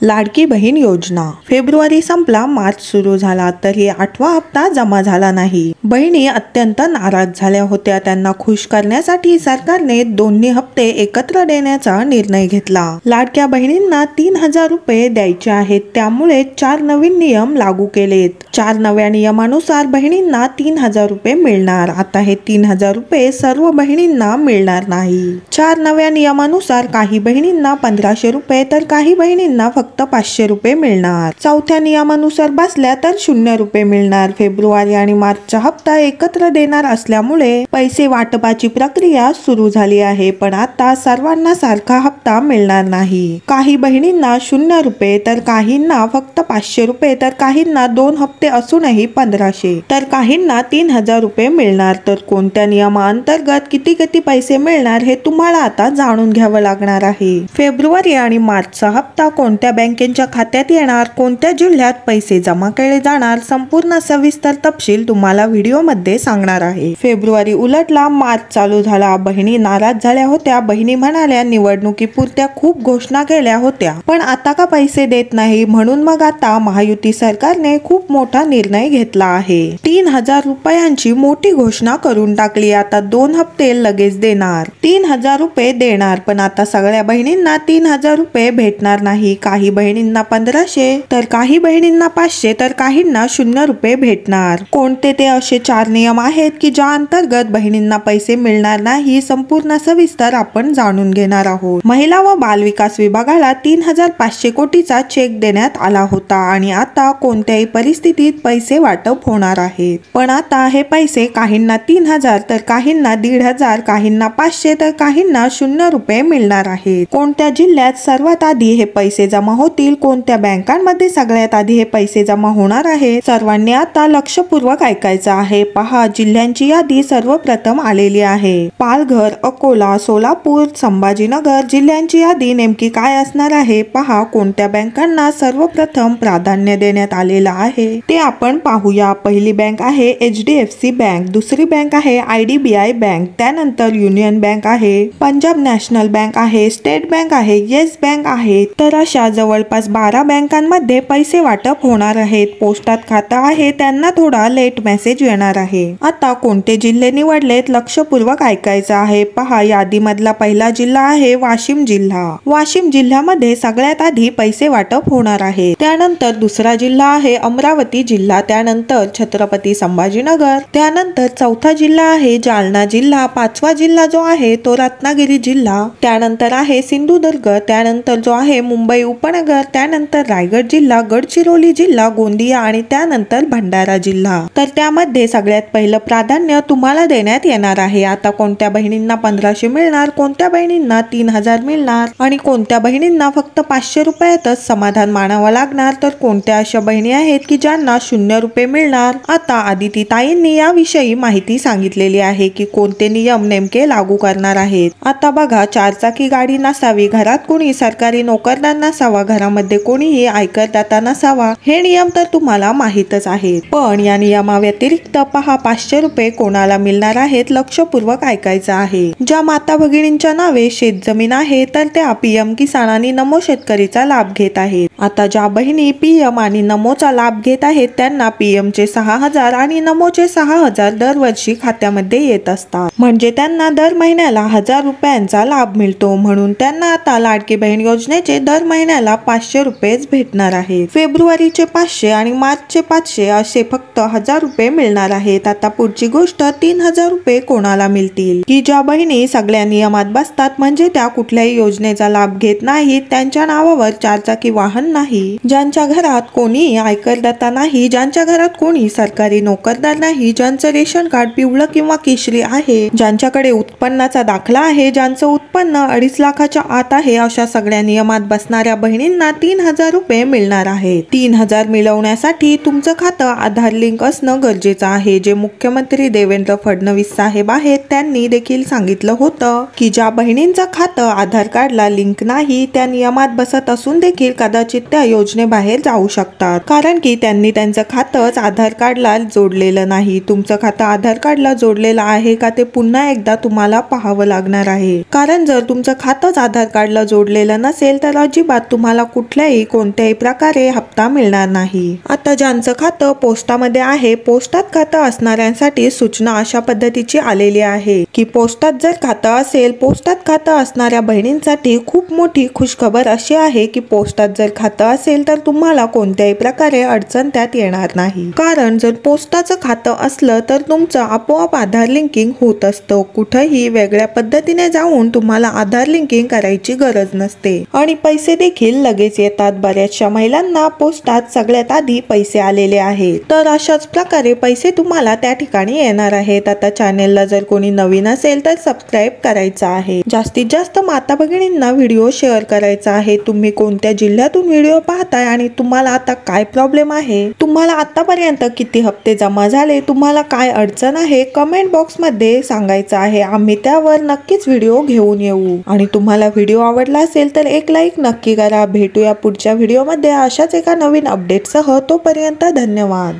लाडकी बहीण योजना फेब्रुवारी संपला, मार्च सुरू झाला तरी 8वा हप्ता जमा झाला नाही। बहिणी अत्यंत नाराज झाल्या होत्या। त्यांना खुश करण्यासाठी सरकारने दोन्ही हप्ते एकत्र देण्याचा निर्णय घेतला। लाडक्या बहिणींना 3000 रुपये द्यायचे आहेत, त्यामुळे 4 नवीन नियम लागू केलेत। 4 नव्या नियमानुसार बहिणींना 3000 रुपये मिळणार। आता हे 3000 रुपये सर्व बहिणींना मिळणार नाही। 4 नव्या नियमानुसार काही बहिणींना 1500 रुपये तर काही बहिणींना फक्त 500 रुपये मिळणार। चौथ्या नियमानुसार बसल्या तर 0 रुपये मिळणार। फेब्रुवारी आणि मार्चचा हप्ता एकत्र देणार असल्यामुळे पैसे वाटपाची प्रक्रिया सुरू झाली आहे, पण आता सर्वांना सारखा हप्ता मिळणार नाही। काही बहिणींना 0 रुपये तर काहींना फक्त 500 रुपये तर काहींना 2 हप्ते असूनही 1500 तर काहींना 3000 रुपये मिळणार। तर कोणत्या नियमांतर्गत किती पैसे मिळणार हे तुम्हाला आता जाणून घ्यावं लागणार आहे। फेब्रुवारी आणि मार्चचा हप्ता कोणत्या बँकेच्या खात्यात येणार, कोणत्या जिल्ह्यात पैसे जमा केले जाणार, संपूर्ण सविस्तर तपशील तुम्हाला व्हिडिओ मध्ये सांगणार आहे। फेब्रुवारी उलटला, मार्च चालू झाला। बहिणी नाराज झाल्या होत्या। बहिणी म्हणाल्या निवडणुकीपुरत्या खूप घोषणा केल्या होत्या, पण आता का पैसे देत नाही, म्हणून मग आता महायुती सरकारने खूप मोठा निर्णय घेतला आहे। 3000 रुपयांची मोठी घोषणा करून टाकली। आता 2 हप्ते लगेच देणार, 3000 रुपये देणार, पण आता सगळ्या बहिणींना 3000 रुपये भेटणार नाही। काही बहिणींना 1500 तर काही बहिणींना 500 तर काहींना 0 रुपये भेटणार। कोणते ते असे 4 नियम आहेत की ज्या अंतर्गत बहिणींना पैसे मिळणार नाही, संपूर्ण सविस्तर आपण जाणून घेणार आहोत। महिला व बाल विकास विभागाला 3500 कोटीचा चेक देण्यात आला होता आणि आता कोणत्याही परिस्थितीत पैसे वाटप होणार आहेत, पण आता हे पैसे काहींना 3000 तर काहींना 1500, काहींना 500 तर काहींना 0 रुपये मिळणार आहेत। कोणत्या जिल्ह्यात सर्वात आधी हे पैसे जमा होतील, कोणत्या बँकांमध्ये सगळ्यात आधी हे पैसे जमा होणार आहेत, सर्वांनी आता लक्षपूर्वक ऐकायचं आहे। पहा, जिल्ह्यांची यादी सर्वप्रथम आलेली आहे। पालघर, अकोला, सोलापूर, संभाजीनगर जिल्ह्यांची यादी नेमकी काय असणार आहे पहा। कोणत्या बँकांना सर्वप्रथम प्राधान्य देण्यात आलेलं आहे ते आपण पाहूया। पहिली बँक आहे HDFC बँक, दुसरी बँक आहे IDBI बँक, त्यानंतर युनियन बँक आहे, पंजाब नॅशनल बँक आहे, स्टेट बँक आहे, येस बँक आहे। तर अशा जवळपास 12 बँकांमध्ये पैसे वाटप होणार आहेत। पोस्टात खातं आहे त्यांना थोडा लेट मेसेज येणार आहे। आता कोणते जिल्हे निवडलेत लक्षपूर्वक ऐकायचं आहे। पहा, यादीमधला पहिला जिल्हा आहे वाशिम जिल्हा। वाशिम जिल्ह्यामध्ये सगळ्यात आधी पैसे वाटप होणार आहे। त्यानंतर दुसरा जिल्हा आहे अमरावती जिल्हा, त्यानंतर छत्रपती संभाजीनगर, त्यानंतर चौथा जिल्हा आहे जालना जिल्हा, 5वा जिल्हा जो आहे तो रत्नागिरी जिल्हा, त्यानंतर आहे सिंधुदुर्ग, त्यानंतर जो आहे मुंबई उपनगर, त्यानंतर रायगड जिल्हा, गडचिरोली जिल्हा, गोंदिया आणि त्यानंतर भंडारा जिल्हा। तर त्यामध्ये सगळ्यात पहिलं प्राधान्य तुम्हाला देण्यात येणार आहे। आता कोणत्या बहिणींना 1500 मिळणार, कोणत्या बहिणींना 3000 मिळणार आणि कोणत्या बहिणींना फक्त 500 रुपयातच समाधान मानावं लागणार, तर कोणत्या अशा बहिणी आहेत की ज्यांना 0 रुपये मिळणार। आता आदिती ताईंनी याविषयी माहिती सांगितलेली आहे की कोणते नियम नेमके लागू करणार आहेत। आता बघा, 4 चाकी गाडी नसावी, घरात कोणी सरकारी नोकरदार नसावा, घरामध्ये कोणीही आयकरदाता नसावा, हे नियम तर तुम्हाला माहीतच आहेत। पण या नियमा व्यतिरिक्त पहा, 500 रुपये कोणाला मिळणार आहेत लक्षपूर्वक ऐकायचं आहे। ज्या माता भगिनींच्या नावे शेतजमीन आहे तर त्या PM किसान आणि नमो शेतकरीचा लाभ घेत आहेत। आता ज्या बहिणी PM आणि नमोचा लाभ घेत आहेत त्यांना PMचे 6000 आणि नमोचे 6000 दरवर्षी खात्यामध्ये येत असतात, म्हणजे त्यांना दर महिन्याला 1000 रुपयांचा लाभ मिळतो। म्हणून त्यांना आता लाडकी बहीण योजनेचे दर महिन्याला 500 रुपयेच भेटणार आहेत। फेब्रुवारीचे 500 आणि मार्चचे 500 असे फक्त 1000 रुपये मिळणार आहेत। आता पुढची गोष्ट 3000 रुपये कोणाला मिळतील, की ज्या बहिणी सगळ्या नियमात बसतात, म्हणजे त्या कुठल्याही योजनेचा लाभ घेत नाहीत, त्यांच्या नावावर 4 चाकी वाहन नाही, ज्यांच्या घरात कोणी आयकरदाता नाही, ज्यांच्या घरात कोणी सरकारी नोकरदार नाही, ज्यांचं रेशन कार्ड पिवळं किंवा केशरी आहे, ज्यांच्याकडे उत्पन्नाचा दाखला आहे, ज्यांचं उत्पन्न 2.5 लाखाच्या आत आहे, अशा सगळ्या नियमात बसणाऱ्या बहिणींना 3000 रुपये मिळणार आहेत। 3000 मिळवण्यासाठी तुमचं खातं आधार लिंक असणं गरजेचं आहे, जे मुख्यमंत्री देवेंद्र फडणवीस साहेब आहेत त्यांनी देखील सांगितलं होतं की ज्या बहिणींचं खातं आधार कार्डला लिंक नाही, त्या नियमात बसत असून देखील कदाचित त्या योजनेबाहेर जाऊ शकतात, कारण की त्यांनी त्यांचं खातंच आधार कार्डला जोडलेलं नाही. तुमचं खातं आधार कार्डला जोडलेलं आहे का ते पुन्हा एकदा तुम्हाला पाहावं लागणार आहे, कारण जर तुमचं खातंच आधार कार्डला जोडलेलं नसेल तर अजिबात तुम्हाला कुठल्याही कोणत्याही प्रकारे हप्ता मिळणार नाही. आता ज्यांचं खातं पोस्टामध्ये आहे, पोस्टात खातं असणाऱ्यांसाठी सूचना अशा पद्धतीची आलेली आहे की पोस्टात जर खातं असेल, पोस्टात खातं असणाऱ्या बहिणींसाठी खूप मोठी खुशखबर अशी आहे की पोस्टात जर खातं असेल तर तुम्हाला कोणत्याही प्रकारे अडचण त्यात येणार नाही, कारण जर पोस्टाचं खातं असलं तर तुमचं आपोआप आधार लिंकिंग होत असतं. कुठेही वेगळ्या पद्धतीने जाऊन तुम्हाला आधार लिंकिंग करायची गरज नसते आणि पैसे देखील लगेच येतात. बऱ्याचशा महिलांना पोस्टात सगळ्यात आधी पैसे आलेले आहेत, तर अशाच प्रकारे पैसे तुम्हाला त्या ठिकाणी येणार आहेत. आता चॅनेलला जर कोणी नवीन असेल तर सबस्क्राईब करायचं आहे. जास्तीत जास्त माता भगिनींना व्हिडिओ शेअर करायचा आहे. तुम्ही कोणत्या जिल्ह्यातून व्हिडिओ पाहताय आणि तुम्हाला आता काय प्रॉब्लेम आहे, तुम्हाला आतापर्यंत किती हप्ते जमा झाले, तुम्हाला काय अडचण आहे, कमेंट बॉक्स मध्ये सांगायचं आहे. आम्ही त्यावर नक्कीच व्हिडिओ घेऊन येऊ. आणि तुम्हाला व्हिडिओ आवडला असेल तर एक लाईक नक्की करा. भेटूया पुढच्या व्हिडिओमध्ये अशाच एका नवीन अपडेटसह. तोपर्यंत धन्यवाद.